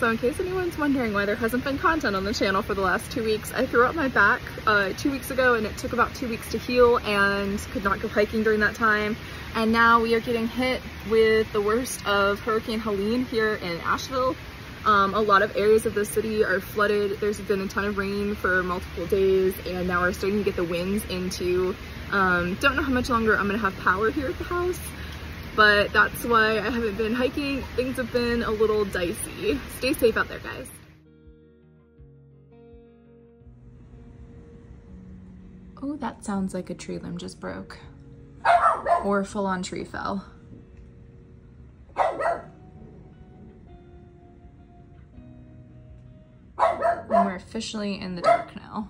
So in case anyone's wondering why there hasn't been content on the channel for the last 2 weeks, I threw out my back 2 weeks ago, and it took about 2 weeks to heal and could not go hiking during that time. And now we are getting hit with the worst of Hurricane Helene here in Asheville. A lot of areas of the city are flooded. There's been a ton of rain for multiple days, and now we're starting to get the winds into, don't know how much longer I'm gonna have power here at the house, but that's why I haven't been hiking. Things have been a little dicey. Stay safe out there, guys. Oh, that sounds like a tree limb just broke. Or a full-on tree fell. And we're officially in the dark now.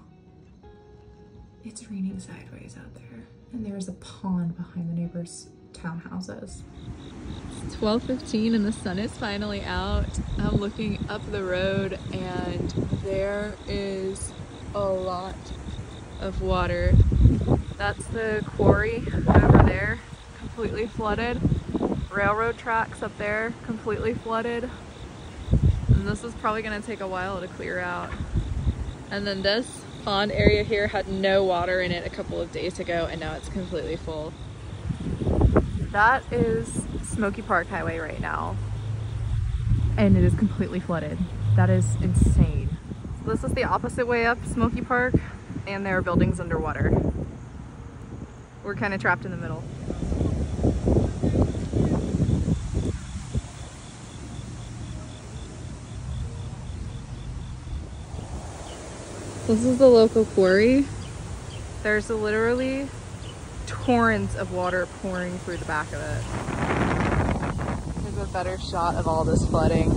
It's raining sideways out there. And there's a pond behind the neighbors' townhouses. It's 12:15 and the sun is finally out. I'm looking up the road and there is a lot of water. That's the quarry over there, completely flooded. Railroad tracks up there, completely flooded. And this is probably gonna take a while to clear out. And then this pond area here had no water in it a couple of days ago, and now it's completely full. That is Smoky Park Highway right now, and it is completely flooded. That is insane. So this is the opposite way up Smoky Park, and there are buildings underwater. We're kind of trapped in the middle. This is the local quarry. There's literally torrents of water pouring through the back of it. Here's a better shot of all this flooding.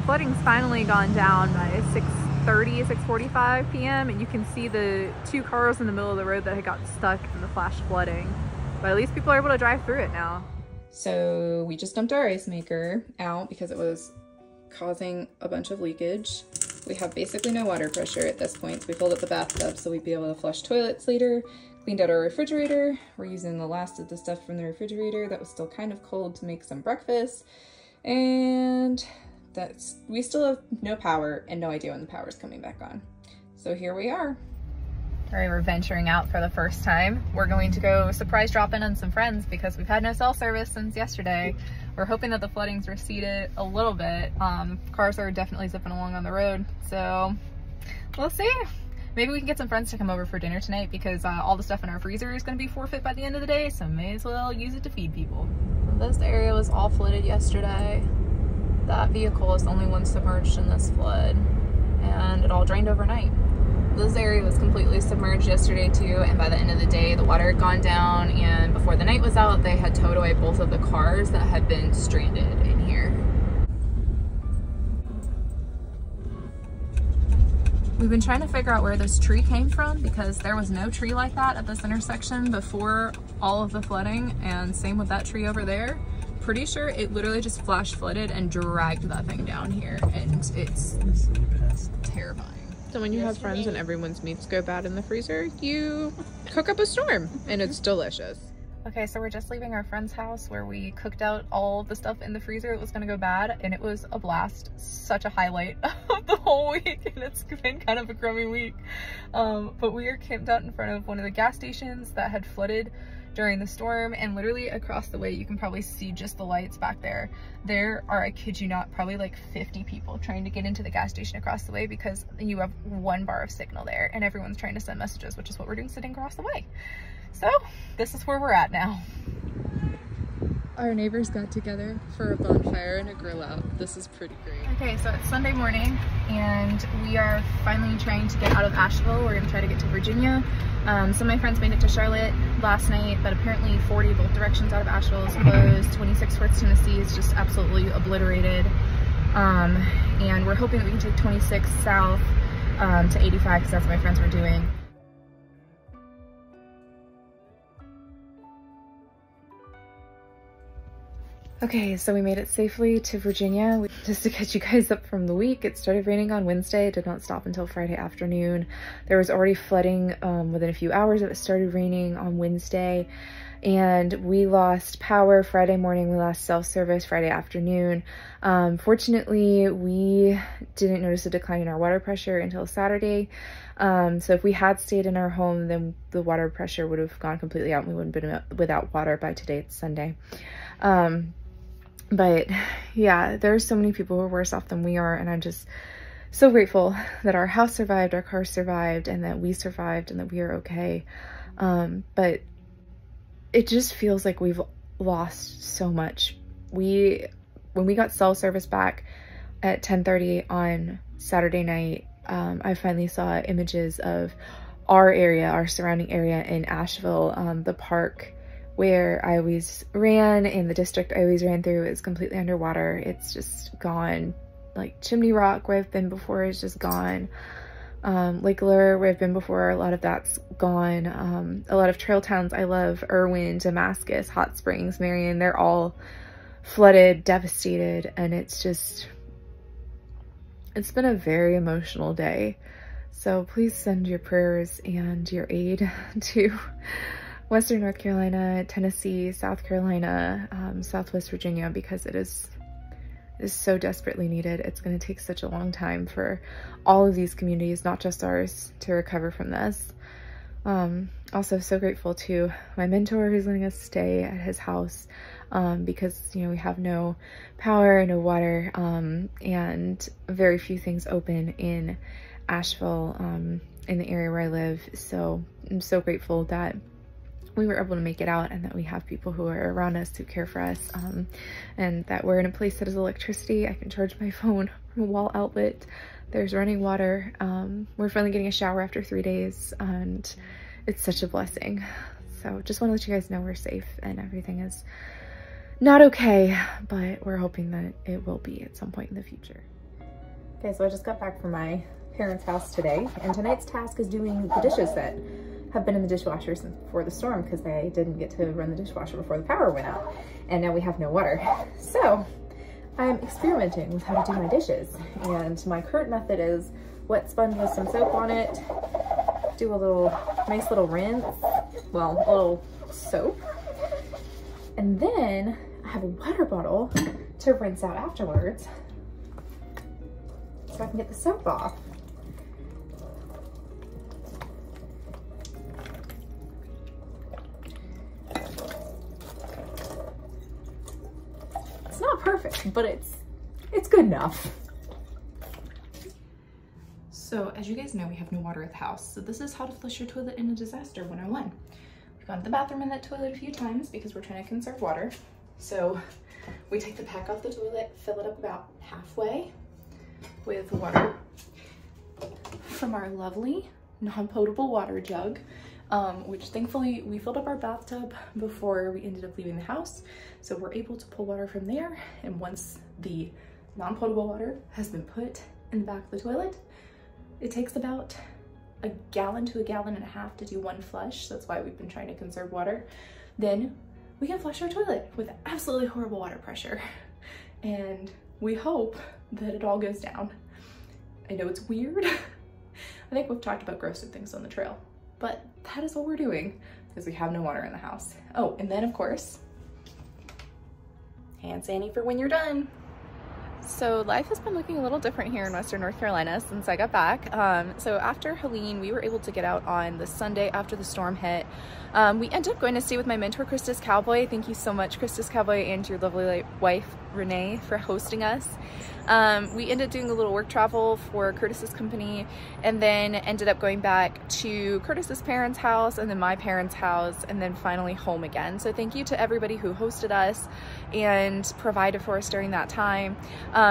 Flooding's finally gone down by 6:30, 6:45 p.m. and you can see the two cars in the middle of the road that had got stuck in the flash flooding. But at least people are able to drive through it now. So we just dumped our ice maker out because it was causing a bunch of leakage. We have basically no water pressure at this point, so we filled up the bathtub so we'd be able to flush toilets later. Cleaned out our refrigerator. We're using the last of the stuff from the refrigerator that was still kind of cold to make some breakfast. And we still have no power and no idea when the power's coming back on. So here we are. All right, we're venturing out for the first time. We're going to go surprise drop in on some friends because we've had no cell service since yesterday. We're hoping that the flooding's receded a little bit. Cars are definitely zipping along on the road, so we'll see. Maybe we can get some friends to come over for dinner tonight because all the stuff in our freezer is gonna be forfeit by the end of the day, so may as well use it to feed people. This area was all flooded yesterday. That vehicle is the only one submerged in this flood, and it all drained overnight. This area was completely submerged yesterday too, and by the end of the day the water had gone down, and before the night was out they had towed away both of the cars that had been stranded in here. We've been trying to figure out where this tree came from because there was no tree like that at this intersection before all of the flooding, and same with that tree over there. Pretty sure it literally just flash flooded and dragged that thing down here, and it's terrifying. So when you have friends and everyone's meats go bad in the freezer, you cook up a storm and it's delicious. Okay, so we're just leaving our friend's house where we cooked out all the stuff in the freezer that was gonna go bad, and it was a blast. Such a highlight of the whole week, and it's been kind of a crummy week. But we are camped out in front of one of the gas stations that had flooded during the storm, and literally across the way you can probably see just the lights back there. There are, I kid you not, probably like 50 people trying to get into the gas station across the way because you have one bar of signal there and everyone's trying to send messages, which is what we're doing sitting across the way. So this is where we're at now. Our neighbors got together for a bonfire and a grill out. This is pretty great. Okay, so it's Sunday morning and we are finally trying to get out of Asheville. We're gonna try to get to Virginia. Some of my friends made it to Charlotte last night, but apparently 40 both directions out of Asheville is closed. 26 towards Tennessee is just absolutely obliterated. And we're hoping that we can take 26 south to 85 because that's what my friends were doing. Okay, so we made it safely to Virginia. Just to catch you guys up from the week, it started raining on Wednesday. It did not stop until Friday afternoon. There was already flooding within a few hours of it started raining on Wednesday. And we lost power Friday morning. We lost self-service Friday afternoon. Fortunately, we didn't notice a decline in our water pressure until Saturday. So if we had stayed in our home, then the water pressure would have gone completely out and we wouldn't have been without water by today. It's Sunday. But yeah, there are so many people who are worse off than we are, and I'm just so grateful that our house survived, our car survived, and that we survived and that we are okay. But it just feels like we've lost so much. When we got cell service back at 10:30 on Saturday night, I finally saw images of our area, our surrounding area in Asheville. The park where I always ran and the district I always ran through is completely underwater. It's just gone. Like Chimney Rock, where I've been before, is just gone. Lake Lure, where I've been before, a lot of that's gone. A lot of trail towns I love, Irwin, Damascus, Hot Springs, Marion, they're all flooded, devastated, and it's been a very emotional day. So please send your prayers and your aid to Western North Carolina, Tennessee, South Carolina, Southwest Virginia, because it is so desperately needed. It's going to take such a long time for all of these communities, not just ours, to recover from this. Also so grateful to my mentor who's letting us stay at his house, because, you know, we have no power, no water, and very few things open in Asheville, in the area where I live. So I'm so grateful that we were able to make it out and that we have people who are around us who care for us, and that we're in a place that has electricity. I can charge my phone from a wall outlet. There's running water. We're finally getting a shower after 3 days, and it's such a blessing. So just want to let you guys know we're safe and everything is not okay, but we're hoping that it will be at some point in the future. Okay, so I just got back from my parents' house today, and tonight's task is doing the dishes that have been in the dishwasher since before the storm, because they didn't get to run the dishwasher before the power went out, and now we have no water. So I'm experimenting with how to do my dishes, and my current method is wet sponge with some soap on it, do a nice little rinse, well, a little soap, and then I have a water bottle to rinse out afterwards so I can get the soap off. It's not perfect, but it's good enough. So as you guys know, we have no water at the house. So this is how to flush your toilet in a disaster 101. We've gone to the bathroom in that toilet a few times because we're trying to conserve water. So we take the pack off the toilet, fill it up about halfway with water from our lovely non-potable water jug, which thankfully we filled up our bathtub before we ended up leaving the house. So we're able to pull water from there. And once the non-potable water has been put in the back of the toilet, it takes about a gallon to a gallon and a half to do one flush. That's why we've been trying to conserve water. Then we can flush our toilet with absolutely horrible water pressure. And we hope that it all goes down. I know it's weird. I think we've talked about grosser things on the trail, but that is what we're doing because we have no water in the house. Oh, and then of course, hand sanitizer for when you're done. So life has been looking a little different here in Western North Carolina since I got back. So after Helene, we were able to get out on the Sunday after the storm hit. We ended up going to stay with my mentor, Christus Cowboy. Thank you so much, Christus Cowboy, and your lovely wife, Renee, for hosting us. We ended up doing a little work travel for Curtis's company, and then ended up going back to Curtis's parents' house, and then my parents' house, and then finally home again. So thank you to everybody who hosted us and provided for us during that time.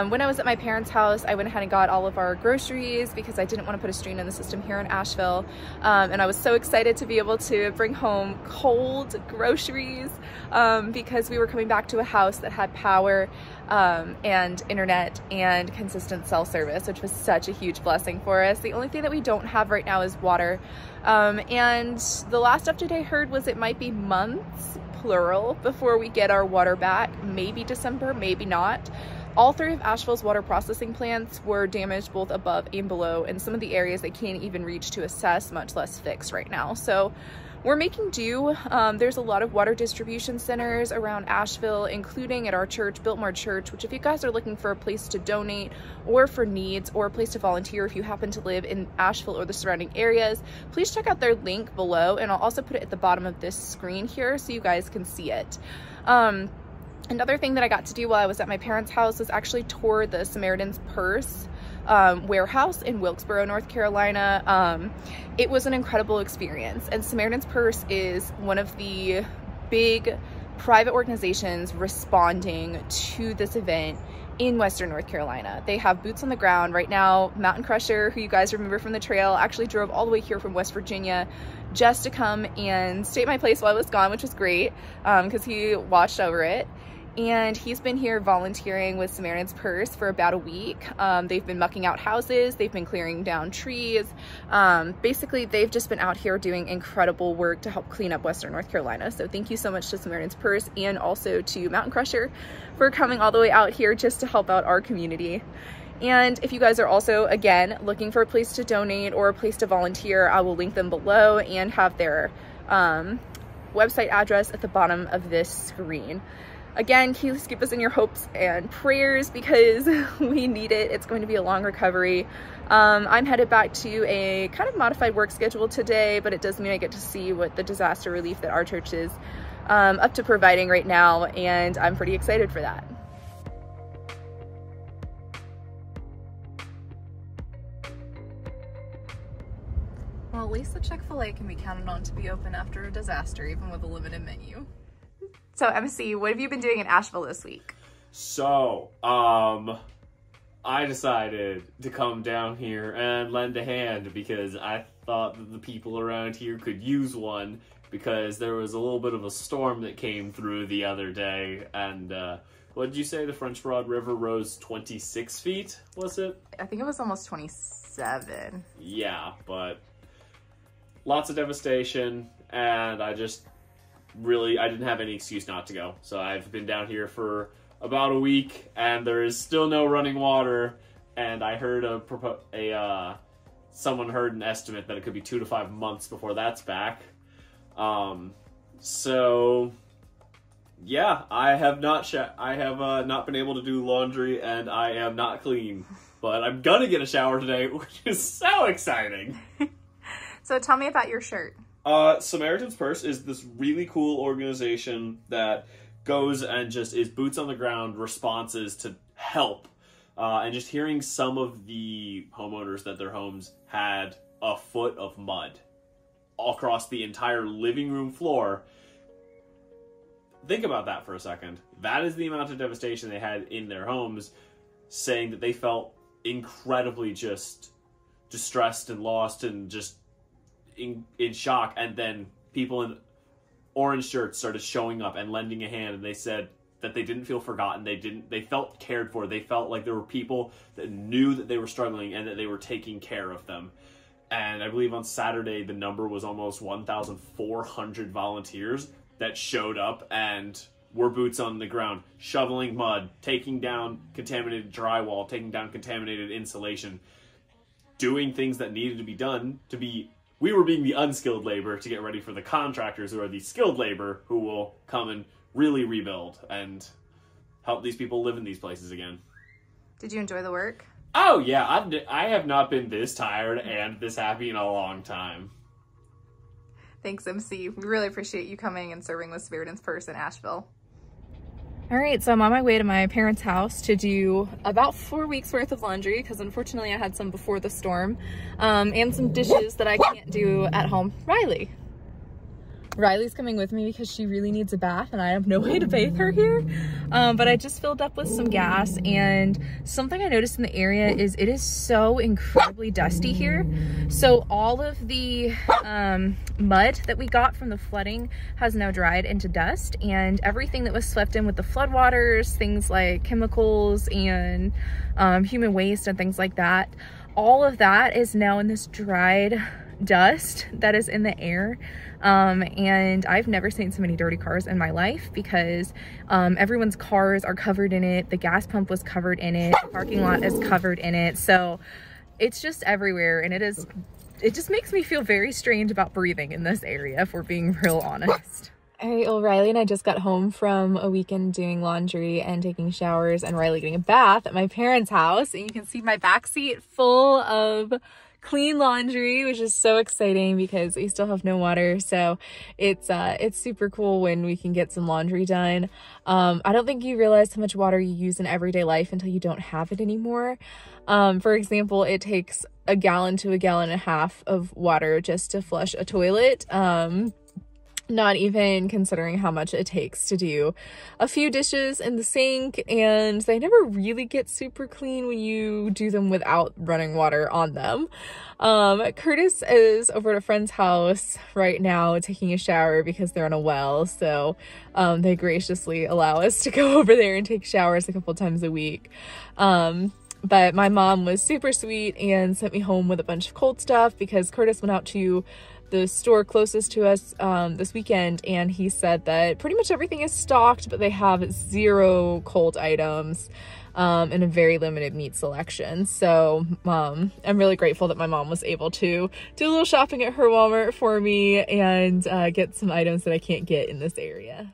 When I was at my parents' house, I went ahead and got all of our groceries because I didn't want to put a strain in the system here in Asheville. And I was so excited to be able to bring home cold groceries because we were coming back to a house that had power power and internet and consistent cell service, which was such a huge blessing for us. The only thing that we don't have right now is water. And the last update I heard was it might be months, plural, before we get our water back. Maybe December, maybe not. All 3 of Asheville's water processing plants were damaged both above and below, and some of the areas they can't even reach to assess, much less fix right now. So we're making do. There's a lot of water distribution centers around Asheville, including at our church, Biltmore Church, which if you guys are looking for a place to donate or for needs or a place to volunteer if you happen to live in Asheville or the surrounding areas, please check out their link below, and I'll also put it at the bottom of this screen here so you guys can see it. Another thing that I got to do while I was at my parents' house was actually tour the Samaritan's Purse warehouse in Wilkesboro, North Carolina. It was an incredible experience, and Samaritan's Purse is one of the big private organizations responding to this event in Western North Carolina. They have boots on the ground right now. Mountain Crusher, who you guys remember from the trail, actually drove all the way here from West Virginia just to come and stay at my place while I was gone, which was great because he watched over it. And he's been here volunteering with Samaritan's Purse for about a week. They've been mucking out houses, they've been clearing down trees. Basically, they've just been out here doing incredible work to help clean up Western North Carolina. So thank you so much to Samaritan's Purse and also to Mountain Crusher for coming all the way out here just to help out our community. And if you guys are also, again, looking for a place to donate or a place to volunteer, I will link them below and have their website address at the bottom of this screen. Again, please keep us in your hopes and prayers because we need it. It's going to be a long recovery. I'm headed back to a kind of modified work schedule today, but it does mean I get to see what the disaster relief that our church is up to providing right now, and I'm pretty excited for that. Well, at least the Chick-fil-A can be counted on to be open after a disaster, even with a limited menu. So, MC, what have you been doing in Asheville this week? So, I decided to come down here and lend a hand because I thought that the people around here could use one because there was a little bit of a storm that came through the other day. And, what did you say? The French Broad River rose 26 feet, was it? I think it was almost 27. Yeah, but lots of devastation, and I didn't have any excuse not to go. So I've been down here for about a week, and there is still no running water. And I heard someone heard an estimate that it could be 2 to 5 months before that's back. So yeah, I have not been able to do laundry, and I am not clean. But I'm gonna get a shower today, which is so exciting. So tell me about your shirt. Samaritan's Purse is this really cool organization that goes and just is boots on the ground responses to help. And just hearing some of the homeowners that their homes had a foot of mud all across the entire living room floor. Think about that for a second. That is the amount of devastation they had in their homes, saying that they felt incredibly just distressed and lost and just in shock. And then people in orange shirts started showing up and lending a hand, and they said that they didn't feel forgotten. They felt cared for. They felt like there were people that knew that they were struggling and that they were taking care of them. And I believe on Saturday the number was almost 1,400 volunteers that showed up and were boots on the ground, shoveling mud, taking down contaminated drywall, taking down contaminated insulation, doing things that needed to be done to be. We were being the unskilled labor to get ready for the contractors who are the skilled labor who will come and really rebuild and help these people live in these places again. Did you enjoy the work? Oh yeah, I have not been this tired and this happy in a long time. Thanks, MC. We really appreciate you coming and serving with Samaritan's Purse in Asheville. All right, so I'm on my way to my parents' house to do about 4 weeks worth of laundry because unfortunately I had some before the storm, and some dishes that I can't do at home. Riley. Riley's coming with me because she really needs a bath and I have no way to bathe her here. But I just filled up with some gas, and something I noticed in the area is it is so incredibly dusty here. So all of the mud that we got from the flooding has now dried into dust, and everything that was swept in with the floodwaters, things like chemicals and human waste and things like that, all of that is now in this dried dust that is in the air. And I've never seen so many dirty cars in my life, because everyone's cars are covered in it. The gas pump was covered in it. The parking lot is covered in it. So it's just everywhere, and it just makes me feel very strange about breathing in this area, if we're being real honest. All right, well, Riley and I just got home from a weekend doing laundry and taking showers, and Riley getting a bath at my parents' house. And you can see my backseat full of clean laundry, which is so exciting because we still have no water. So it's super cool when we can get some laundry done. I don't think you realize how much water you use in everyday life until you don't have it anymore. For example, it takes a gallon to a gallon and a half of water just to flush a toilet. Not even considering how much it takes to do a few dishes in the sink, and they never really get super clean when you do them without running water on them. Curtis is over at a friend's house right now taking a shower because they're on a well, so they graciously allow us to go over there and take showers a couple times a week. But my mom was super sweet and sent me home with a bunch of cold stuff because Curtis went out to the store closest to us this weekend, and he said that pretty much everything is stocked, but they have 0 cold items and a very limited meat selection. So I'm really grateful that my mom was able to do a little shopping at her Walmart for me and get some items that I can't get in this area.